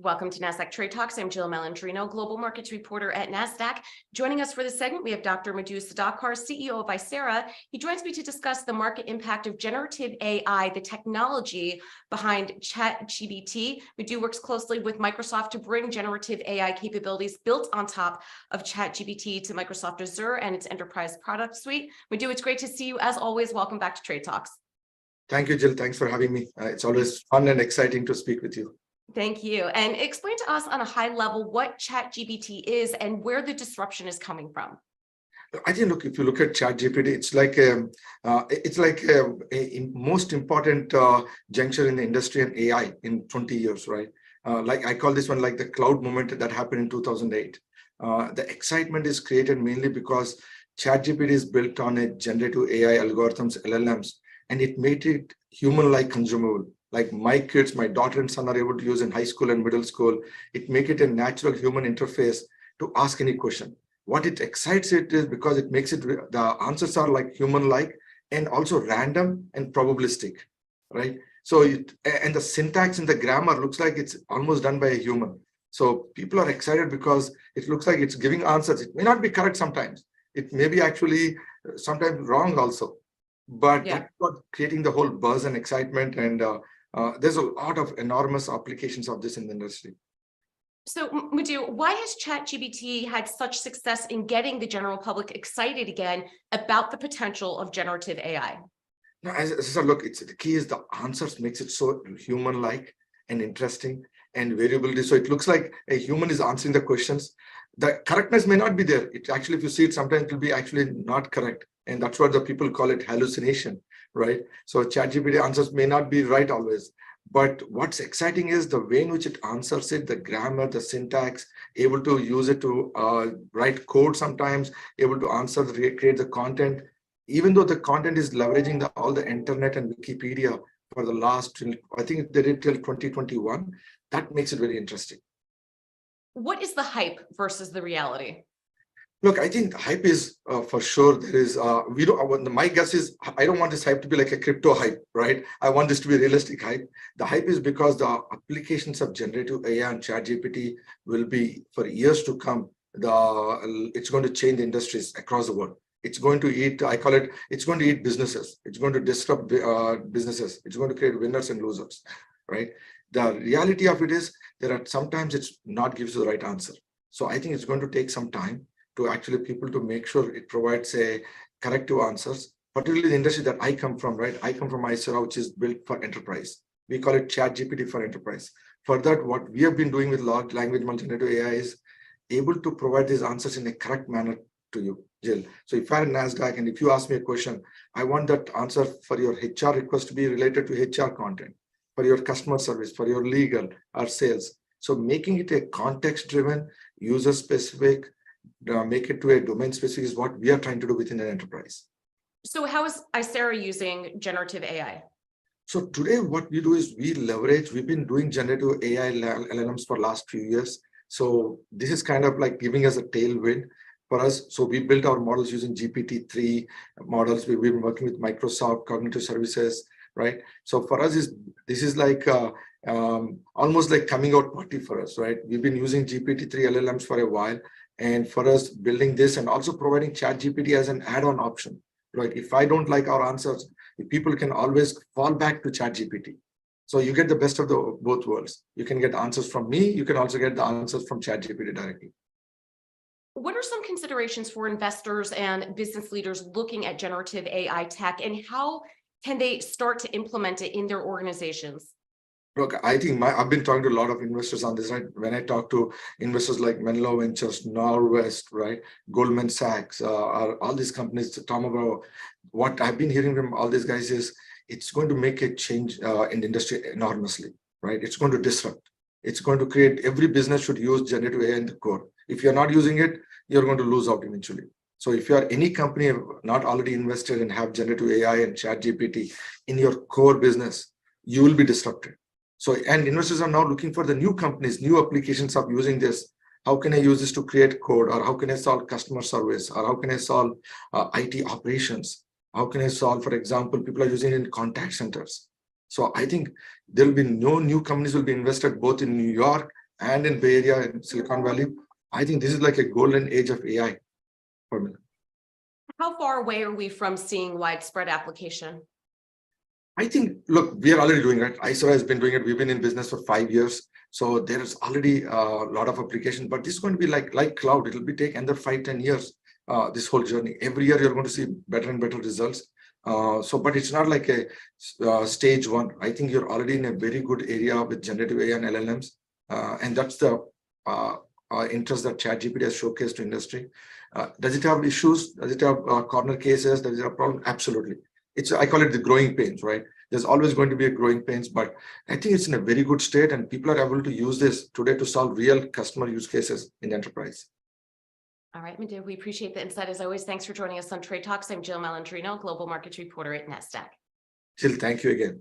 Welcome to Nasdaq Trade Talks. I'm Jill Malandrino, Global Markets Reporter at Nasdaq. Joining us for this segment, we have Dr. Muddu Sudhakar, CEO of Aisera. He joins me to discuss the market impact of generative AI, the technology behind ChatGPT. Muddu works closely with Microsoft to bring generative AI capabilities built on top of ChatGPT to Microsoft Azure and its enterprise product suite. Muddu, it's great to see you. As always, welcome back to Trade Talks. Thank you, Jill. Thanks for having me. It's always fun and exciting to speak with you. Thank you. And explain to us on a high level what ChatGPT is and where the disruption is coming from. I think, look, if you look at ChatGPT, it's like a most important juncture in the industry and AI in 20 years, right? Like I call this one like the cloud moment that happened in 2008. The excitement is created mainly because ChatGPT is built on a generative AI algorithms, LLMs, and it made it human-like consumable. Like my kids, my daughter and son are able to use in high school and middle school. It make it a natural human interface to ask any question. What it excites it is because it makes it, the answers are like human-like and also random and probabilistic, right? So and the syntax and the grammar looks like it's almost done by a human. So people are excited because it looks like it's giving answers. It may not be correct sometimes. It may be actually sometimes wrong also. But that's what creating the whole buzz and excitement, and there's a lot of enormous applications of this in the industry. So, Muddu, why has ChatGPT had such success in getting the general public excited again about the potential of generative AI? No, as I said, look, the key is the answers makes it so human-like and interesting and variability. So it looks like a human is answering the questions. The correctness may not be there. It actually, if you see it, sometimes it will be actually not correct. And that's what the people call it hallucination, right? So ChatGPT answers may not be right always. But what's exciting is the way in which it answers it, the grammar, the syntax, able to use it to write code sometimes, able to answer, create the content. Even though the content is leveraging all the internet and Wikipedia for the last, I think they did till 2021, that makes it very interesting. What is the hype versus the reality? Look, I think the hype is for sure. There is my guess is I don't want this hype to be like a crypto hype, right? I want this to be a realistic hype. The hype is because the applications of generative AI and ChatGPT will be for years to come. It's going to change the industries across the world. It's going to eat, I call it, it's going to eat businesses. It's going to disrupt businesses. It's going to create winners and losers, right? The reality of it is sometimes it's not gives you the right answer. So I think it's going to take some time to actually people to make sure it provides a corrective answers, particularly the industry that I come from, right? I come from Aisera, which is built for enterprise. We call it ChatGPT for enterprise. For that, what we have been doing with large language model generative AI is able to provide these answers in a correct manner to you, Jill. So if I'm Nasdaq and if you ask me a question, I want that answer for your HR request to be related to HR content, for your customer service, for your legal or sales. So making it a context-driven, user-specific, make it to a domain specific is what we are trying to do within an enterprise. So how is Aisera using generative AI? So today what we do is we've been doing generative AI LLMs for last few years. So this is kind of like giving us a tailwind for us. So we built our models using GPT-3 models. We've been working with Microsoft Cognitive Services, right? So for us, this is like almost like coming out party for us, right? We've been using GPT-3 LLMs for a while. And for us, building this and also providing ChatGPT as an add-on option. Like if I don't like our answers, people can always fall back to ChatGPT. So you get the best of both worlds. You can get answers from me. You can also get the answers from ChatGPT directly. What are some considerations for investors and business leaders looking at generative AI tech, and how can they start to implement it in their organizations? Look, I think I've been talking to a lot of investors on this, right? When I talk to investors like Menlo Ventures, Norwest, right? Goldman Sachs, all these companies, Tom O'Brien, what I've been hearing from all these guys is it's going to make a change in the industry enormously, right? It's going to disrupt. It's going to create, every business should use generative AI in the core. If you're not using it, you're going to lose out eventually. So if you are any company not already invested and have generative AI and ChatGPT in your core business, you will be disrupted. So, and investors are now looking for the new companies, new applications of using this. How can I use this to create code? Or how can I solve customer service? Or how can I solve IT operations? How can I solve, for example, people are using it in contact centers. So I think there will be no new companies will be invested both in New York and in Bay Area in Silicon Valley. I think this is like a golden age of AI for me. How far away are we from seeing widespread application? I think, look, we are already doing it. Aisera has been doing it. We've been in business for 5 years. So there is already a lot of application, but this is going to be like cloud. It will be take another 5-10 years, this whole journey. Every year you're going to see better and better results. But it's not like a stage one. I think you're already in a very good area with generative AI and LLMs. And that's the interest that ChatGPT has showcased to industry. Does it have issues? Does it have corner cases? Does it have problem? Absolutely. I call it the growing pains, right? There's always going to be a growing pains, but I think it's in a very good state and people are able to use this today to solve real customer use cases in the enterprise. All right, Muddu, we appreciate the insight as always. Thanks for joining us on Trade Talks. I'm Jill Malandrino, Global Markets Reporter at Nasdaq. Jill, thank you again.